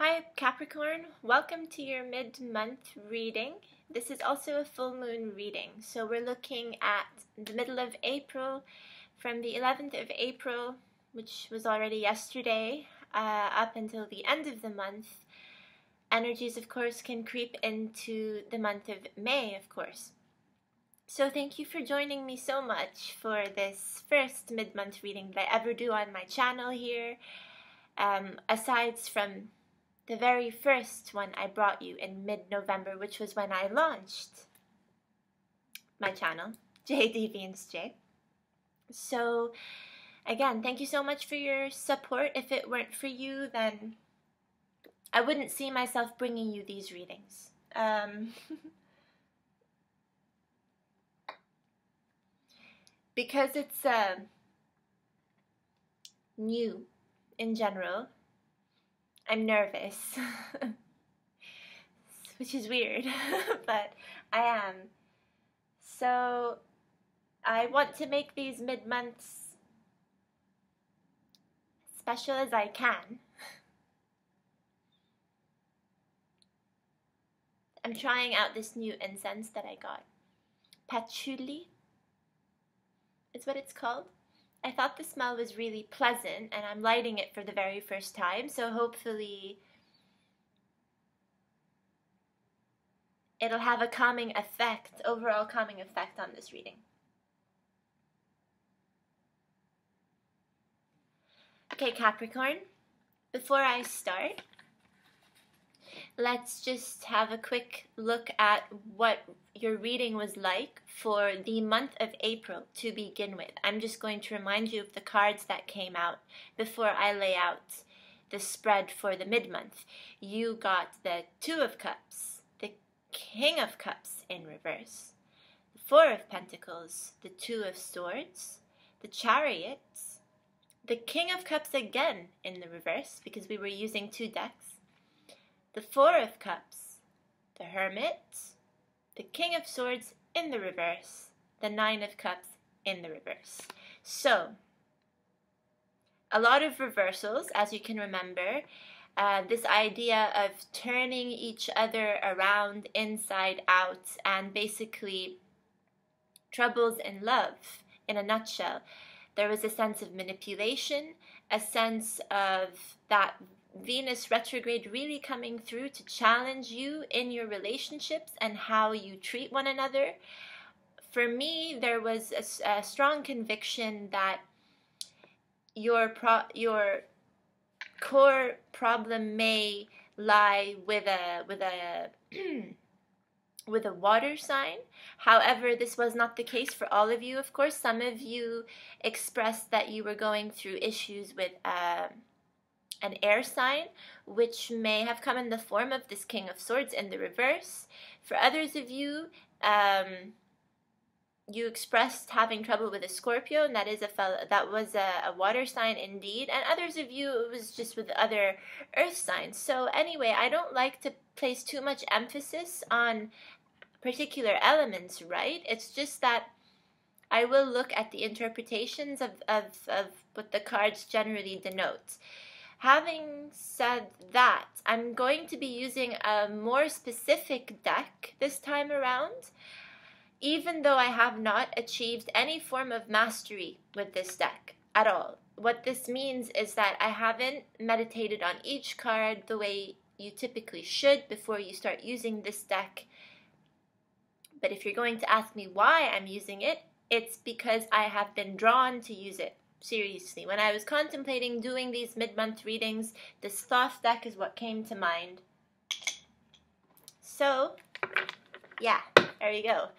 Hi Capricorn, welcome to your mid-month reading. This is also a full moon reading, so we're looking at the middle of April, from the 11th of April, which was already yesterday, up until the end of the month. Energies, of course, can creep into the month of May, of course. So thank you for joining me so much for this first mid-month reading that I ever do on my channel here. Aside from the very first one I brought you in mid-November, which was when I launched my channel, JDevianceJ. So again, thank you so much for your support. If it weren't for you, then I wouldn't see myself bringing you these readings. Because it's new in general, I'm nervous, which is weird, but I am. So I want to make these mid-months special as I can. I'm trying out this new incense that I got. Patchouli is what it's called. I thought the smell was really pleasant, and I'm lighting it for the very first time, so hopefully it'll have a calming effect, overall calming effect on this reading. Okay, Capricorn, before I start, let's just have a quick look at what your reading was like for the month of April to begin with. I'm just going to remind you of the cards that came out before I lay out the spread for the mid-month. You got the Two of Cups, the King of Cups in reverse, the Four of Pentacles, the Two of Swords, the Chariot, the King of Cups again in the reverse because we were using two decks, the Four of Cups, the Hermit, the King of Swords in the reverse, the Nine of Cups in the reverse. So, a lot of reversals, as you can remember. This idea of turning each other around inside out, and basically troubles in love in a nutshell. There was a sense of manipulation, a sense of that Venus retrograde really coming through to challenge you in your relationships and how you treat one another. For me, there was a strong conviction that your core problem may lie with a with a water sign. However, this was not the case for all of you. Of course, some of you expressed that you were going through issues with an air sign, which may have come in the form of this King of Swords in the reverse. For others of you, you expressed having trouble with a Scorpio, and that was a water sign indeed. And others of you, it was just with other earth signs. So anyway, I don't like to place too much emphasis on particular elements, right? It's just that I will look at the interpretations of what the cards generally denote. Having said that, I'm going to be using a more specific deck this time around, even though I have not achieved any form of mastery with this deck at all. What this means is that I haven't meditated on each card the way you typically should before you start using this deck. But if you're going to ask me why I'm using it, it's because I have been drawn to use it. Seriously, when I was contemplating doing these mid-month readings, this Thoth deck is what came to mind. So, yeah, there you go.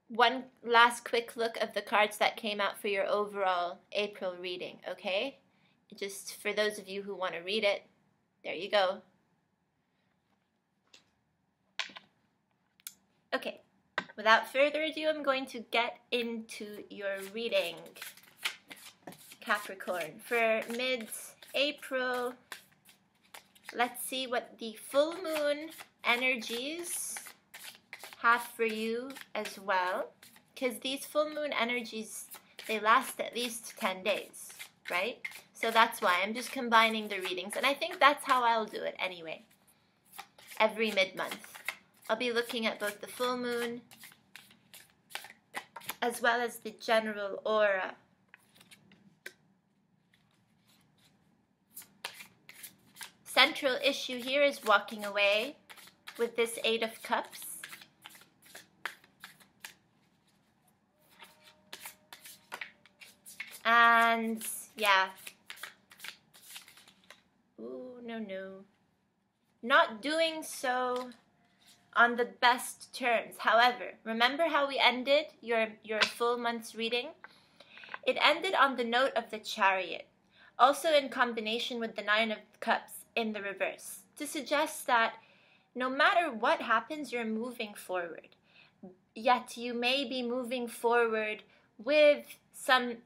One last quick look of the cards that came out for your overall April reading, okay? Just for those of you who want to read it, there you go. Okay. Without further ado, I'm going to get into your reading, Capricorn. For mid-April, let's see what the full moon energies have for you as well, because these full moon energies They last at least 10 days, right? So that's why I'm just combining the readings. And I think that's how I'll do it anyway. Every mid-month. I'll be looking at both the full moon as well as the general aura. Central issue here is walking away with this 8 of Cups. And yeah. Ooh, no. Not doing so on the best terms. However, remember how we ended your full month's reading? It ended on the note of the Chariot, also in combination with the 9 of Cups in the reverse, to suggest that no matter what happens, you're moving forward. Yet you may be moving forward with some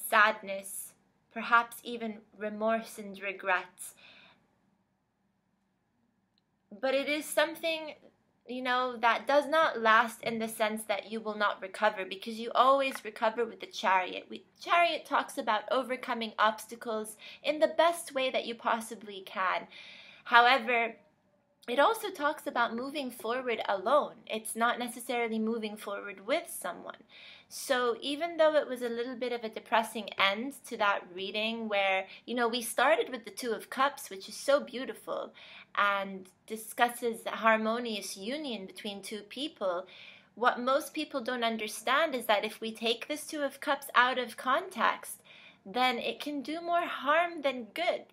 sadness, perhaps even remorse and regrets. But it is something, you know, that does not last in the sense that you will not recover, because you always recover with the Chariot. Chariot talks about overcoming obstacles in the best way that you possibly can. However, it also talks about moving forward alone. It's not necessarily moving forward with someone. So even though it was a little bit of a depressing end to that reading where, you know, we started with the 2 of Cups, which is so beautiful and discusses the harmonious union between 2 people, what most people don't understand is that if we take this 2 of Cups out of context, then it can do more harm than good.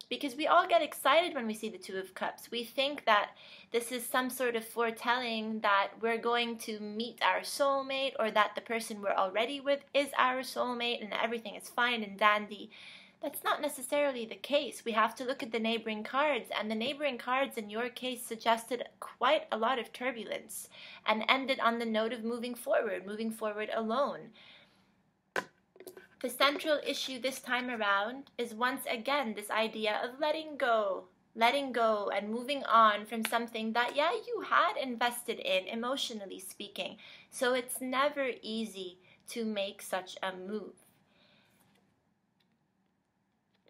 Because we all get excited when we see the 2 of Cups. We think that this is some sort of foretelling that we're going to meet our soulmate, or that the person we're already with is our soulmate and everything is fine and dandy. That's not necessarily the case. We have to look at the neighboring cards, and the neighboring cards in your case suggested quite a lot of turbulence and ended on the note of moving forward alone. The central issue this time around is once again this idea of letting go and moving on from something that, yeah, you had invested in, emotionally speaking. So it's never easy to make such a move.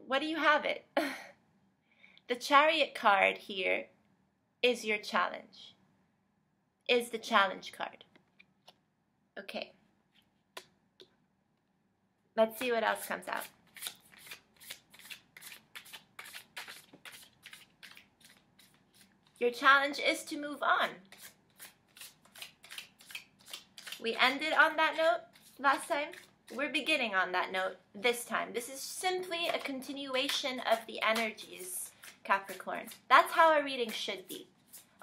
What do you have it? The Chariot card here is your challenge, is the challenge card. Okay. Let's see what else comes out. Your challenge is to move on. We ended on that note last time. We're beginning on that note this time. This is simply a continuation of the energies, Capricorn. That's how a reading should be,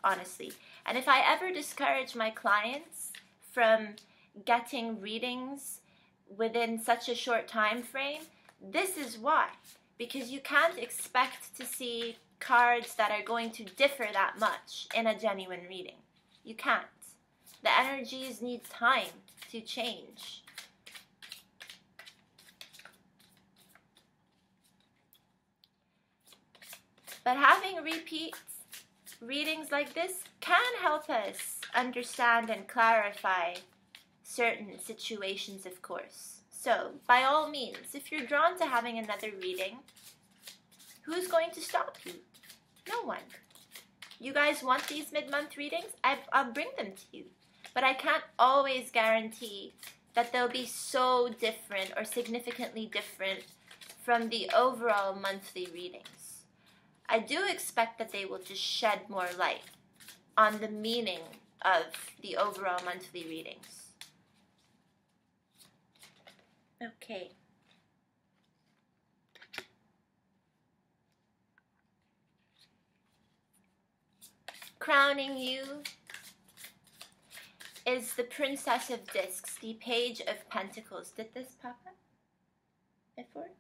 honestly. And if I ever discourage my clients from getting readings within such a short time frame, this is why. Because you can't expect to see cards that are going to differ that much in a genuine reading. You can't. The energies need time to change. But having repeat readings like this can help us understand and clarify certain situations, of course. So, by all means, if you're drawn to having another reading, who's going to stop you? No one. You guys want these mid-month readings? I'll bring them to you. But I can't always guarantee that they'll be so different or significantly different from the overall monthly readings. I do expect that they will just shed more light on the meaning of the overall monthly readings. Okay. Crowning you is the Princess of Discs, the Page of Pentacles. Did this pop up before?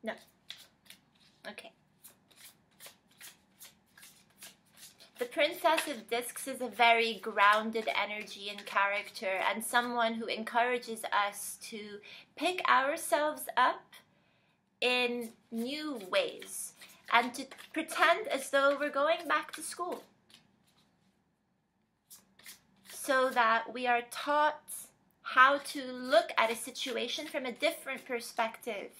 No. Okay. The Princess of Discs is a very grounded energy and character, and someone who encourages us to pick ourselves up in new ways and to pretend as though we're going back to school, so that we are taught how to look at a situation from a different perspective.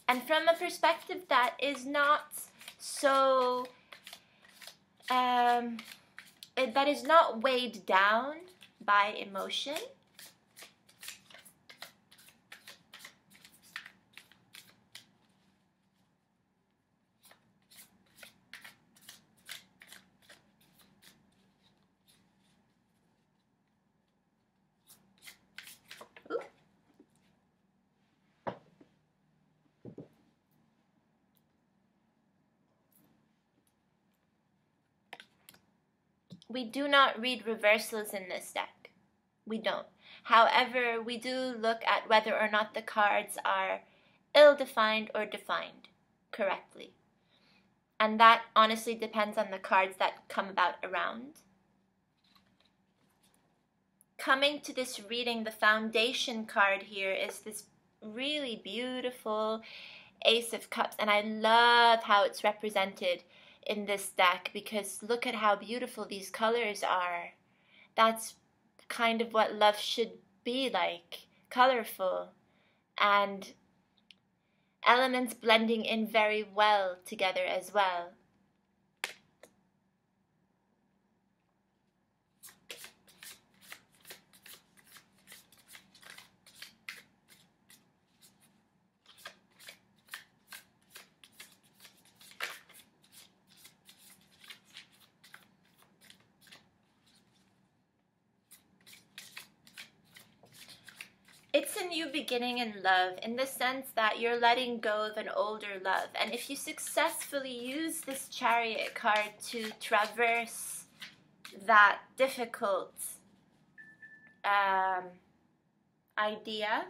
And from a perspective that is not so, that is not weighed down by emotion. We do not read reversals in this deck. We don't. However, we do look at whether or not the cards are ill-defined or defined correctly. And that honestly depends on the cards that come about around. Coming to this reading, the foundation card here is this really beautiful Ace of Cups. And I love how it's represented in this deck, because look at how beautiful these colors are. That's kind of what love should be like, colorful, and elements blending in very well together as well. It's a new beginning in love, in the sense that you're letting go of an older love. And if you successfully use this Chariot card to traverse that difficult idea,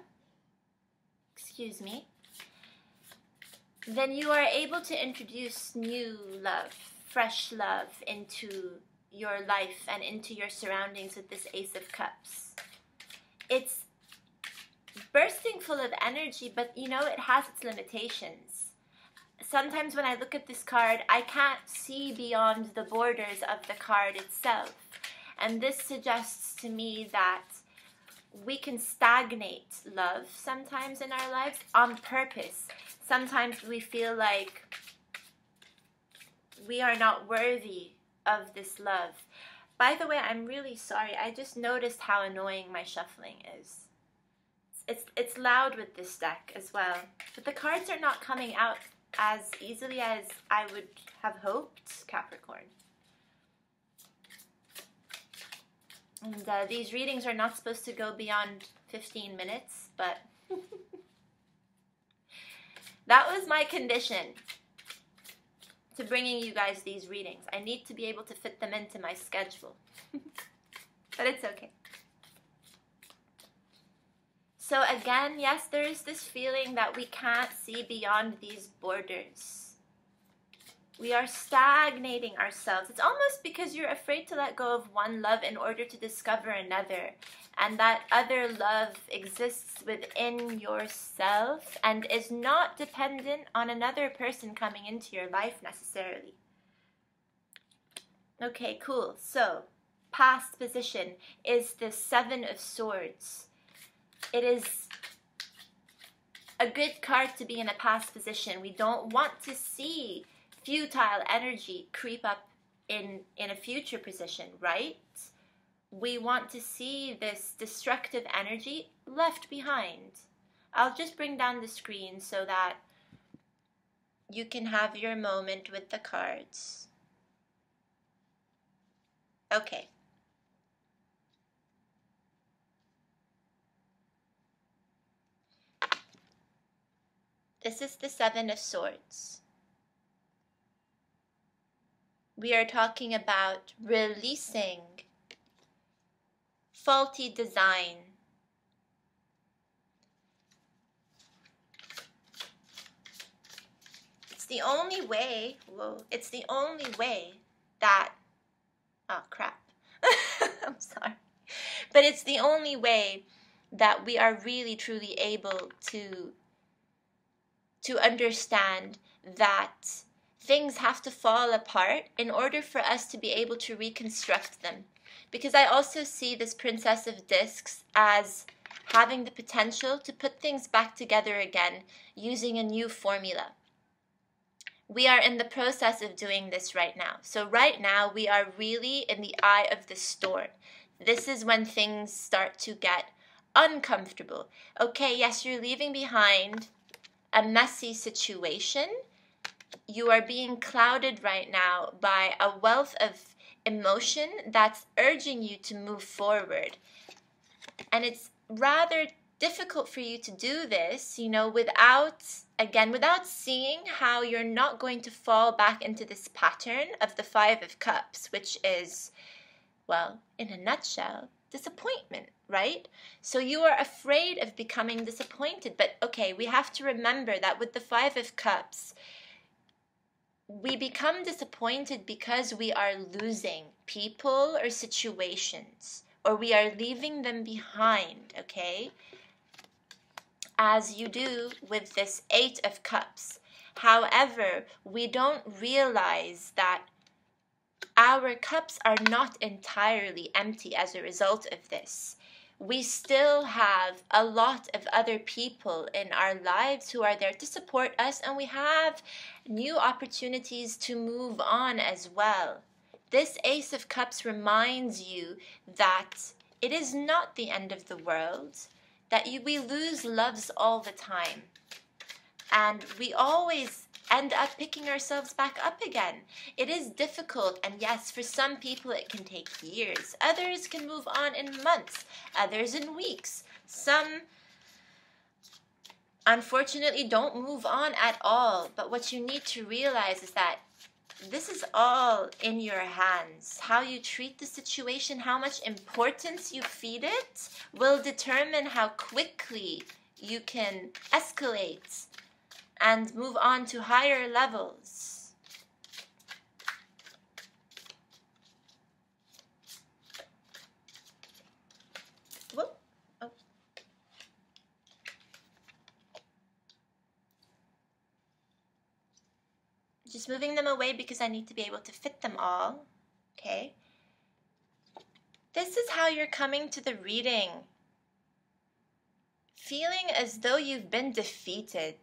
then you are able to introduce new love, fresh love into your life and into your surroundings with this Ace of Cups. It's bursting full of energy, but you know, it has its limitations. Sometimes when I look at this card, I can't see beyond the borders of the card itself. And this suggests to me that we can stagnate love sometimes in our lives on purpose. Sometimes we feel like we are not worthy of this love. By the way, I'm really sorry. I just noticed how annoying my shuffling is. It's loud with this deck as well. But the cards are not coming out as easily as I would have hoped, Capricorn. And these readings are not supposed to go beyond 15 minutes, but that was my condition to bringing you guys these readings. I need to be able to fit them into my schedule. But it's okay. So again, yes, there is this feeling that we can't see beyond these borders. We are stagnating ourselves. It's almost because you're afraid to let go of one love in order to discover another. And that other love exists within yourself and is not dependent on another person coming into your life necessarily. Okay, cool. So, past position is the Seven of Swords. It is a good card to be in a past position. We don't want to see futile energy creep up in a future position, right? We want to see this destructive energy left behind. I'll just bring down the screen so that you can have your moment with the cards. Okay. This is the Seven of Swords. We are talking about releasing faulty design. It's the only way, it's the only way that, oh crap, I'm sorry. But it's the only way that we are really truly able to understand that things have to fall apart in order for us to be able to reconstruct them. because I also see this Princess of Discs as having the potential to put things back together again using a new formula. We are in the process of doing this right now. So right now we are really in the eye of the storm. This is when things start to get uncomfortable. Okay, yes, you're leaving behind a messy situation. You are being clouded right now by a wealth of emotion that's urging you to move forward. And it's rather difficult for you to do this, without seeing how you're not going to fall back into this pattern of the Five of Cups, which is, well, in a nutshell, disappointment, right? So you are afraid of becoming disappointed. But okay, we have to remember that with the Five of Cups, we become disappointed because we are losing people or situations, or we are leaving them behind, okay? As you do with this Eight of Cups. However, we don't realize that our cups are not entirely empty as a result of this. We still have a lot of other people in our lives who are there to support us, and we have new opportunities to move on as well. This Ace of Cups reminds you that it is not the end of the world, that we lose loves all the time, and we always end up picking ourselves back up again. It is difficult, and yes, for some people it can take years. Others can move on in months, others in weeks. Some, unfortunately, don't move on at all. But what you need to realize is that this is all in your hands. How you treat the situation, how much importance you feed it, will determine how quickly you can escalate and move on to higher levels. Whoop. Oh. Just moving them away because I need to be able to fit them all. Okay. This is how you're coming to the reading. Feeling as though you've been defeated.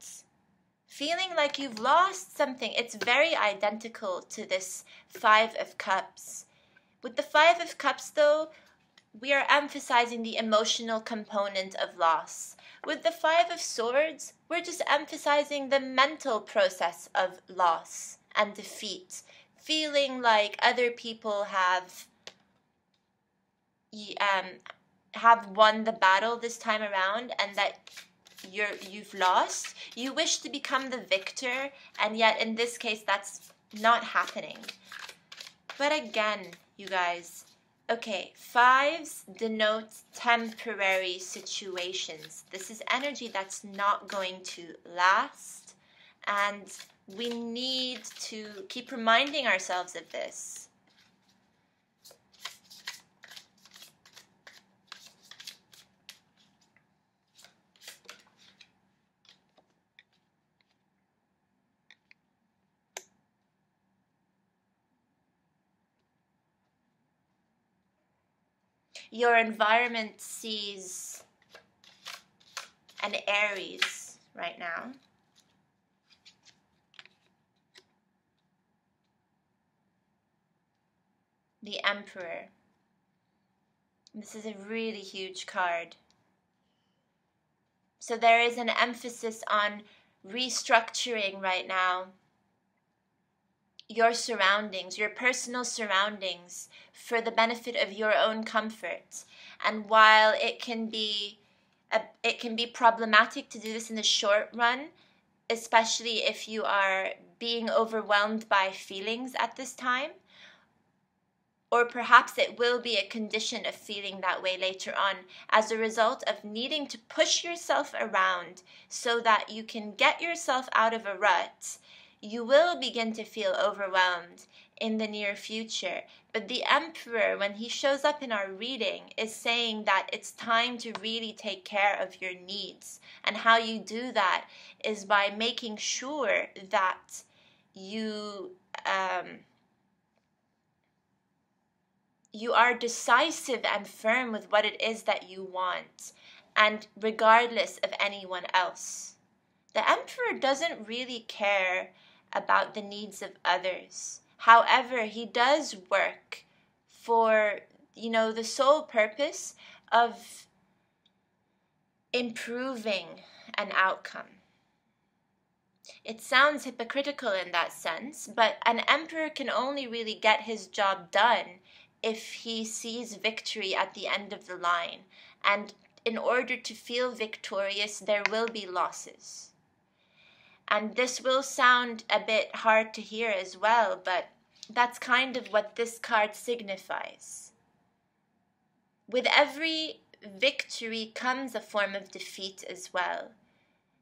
Feeling like you've lost something. It's very identical to this Five of Cups. With the Five of Cups, though, we are emphasizing the emotional component of loss. With the Five of Swords, we're just emphasizing the mental process of loss and defeat. Feeling like other people have won the battle this time around, and that you've lost. You wish to become the victor, and yet in this case that's not happening. But again, you guys, okay, fives denote temporary situations. This is energy that's not going to last, and we need to keep reminding ourselves of this. Your environment sees an Aries right now. The Emperor. This is a really huge card. So there is an emphasis on restructuring right now your surroundings, your personal surroundings, for the benefit of your own comfort. And while it can be problematic to do this in the short run, especially if you are being overwhelmed by feelings at this time, or perhaps it will be a condition of feeling that way later on as a result of needing to push yourself around so that you can get yourself out of a rut, you will begin to feel overwhelmed in the near future. But the Emperor, when he shows up in our reading, is saying that it's time to really take care of your needs. And how you do that is by making sure that you are decisive and firm with what it is that you want, and regardless of anyone else. The Emperor doesn't really care about the needs of others. However, he does work for, the sole purpose of improving an outcome. It sounds hypocritical in that sense, but an emperor can only really get his job done if he sees victory at the end of the line. And in order to feel victorious, there will be losses. And this will sound a bit hard to hear as well, but that's kind of what this card signifies. With every victory comes a form of defeat as well.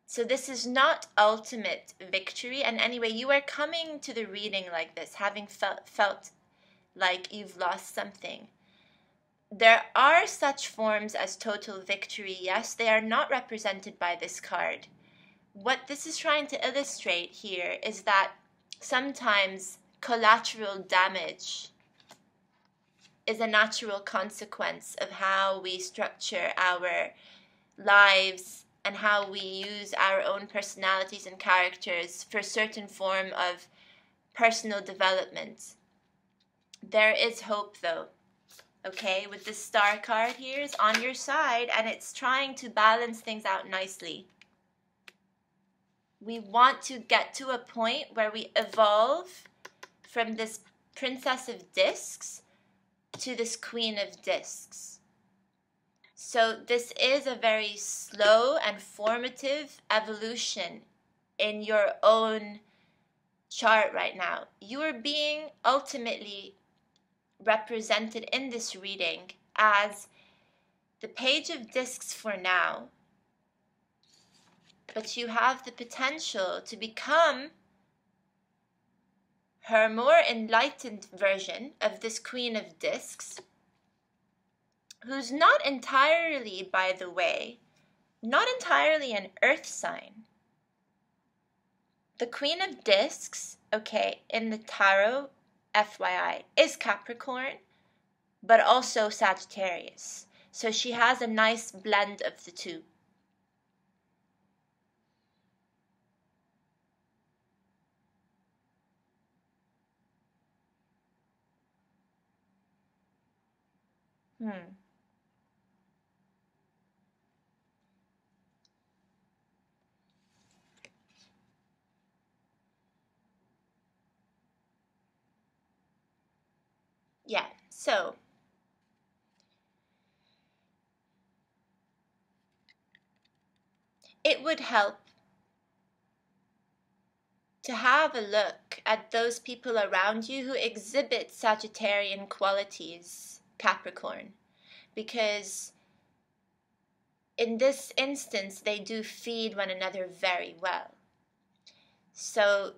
So this is not ultimate victory. And anyway, you are coming to the reading like this, having felt like you've lost something. There are such forms as total victory, yes. They are not represented by this card. What this is trying to illustrate here is that sometimes collateral damage is a natural consequence of how we structure our lives and how we use our own personalities and characters for a certain form of personal development. There is hope though, okay? With this star card here is on your side and it's trying to balance things out nicely. We want to get to a point where we evolve from this Princess of Discs to this Queen of Discs. So this is a very slow and formative evolution in your own chart right now. You are being ultimately represented in this reading as the Page of Discs for now, but you have the potential to become her more enlightened version of this Queen of Discs, who's not entirely, by the way, not entirely an earth sign. The Queen of Discs, okay, in the tarot, FYI, is Capricorn, but also Sagittarius. So she has a nice blend of the two. Yeah, so it would help to have a look at those people around you who exhibit Sagittarian qualities, Capricorn, because in this instance they do feed one another very well. So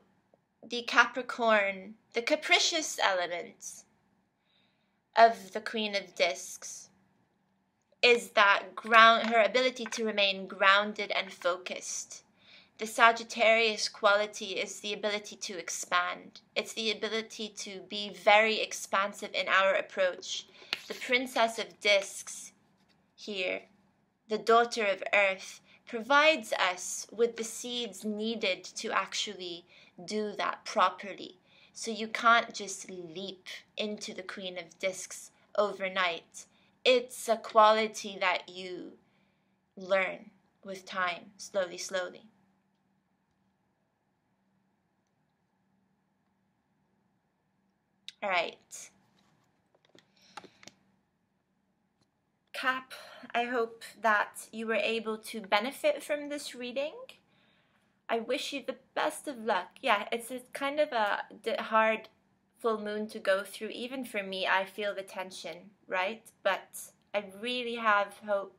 the Capricorn, the capricious element of the Queen of Discs is that her ability to remain grounded and focused. The Sagittarius quality is the ability to expand. It's the ability to be very expansive in our approach. The Princess of Discs here, the daughter of Earth, provides us with the seeds needed to actually do that properly. So you can't just leap into the Queen of Discs overnight. It's a quality that you learn with time, slowly, slowly. All right. Cap, I hope that you were able to benefit from this reading. I wish you the best of luck. Yeah, it's kind of a hard full moon to go through. Even for me, I feel the tension, right? But I really have hope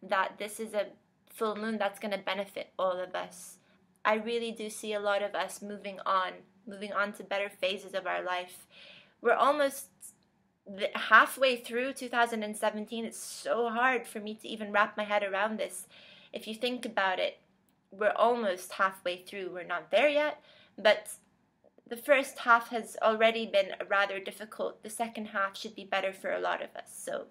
that this is a full moon that's going to benefit all of us. I really do see a lot of us moving on to better phases of our life. We're almost halfway through 2017. It's so hard for me to even wrap my head around this. If you think about it, we're almost halfway through. We're not there yet, but the first half has already been rather difficult. The second half should be better for a lot of us. So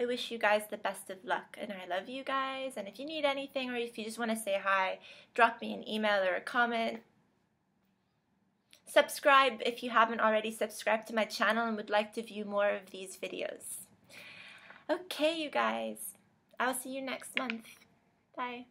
I wish you guys the best of luck, and I love you guys. And if you need anything, or if you just want to say hi, drop me an email or a comment. Subscribe if you haven't already subscribed to my channel and would like to view more of these videos. Okay, you guys. I'll see you next month. Bye.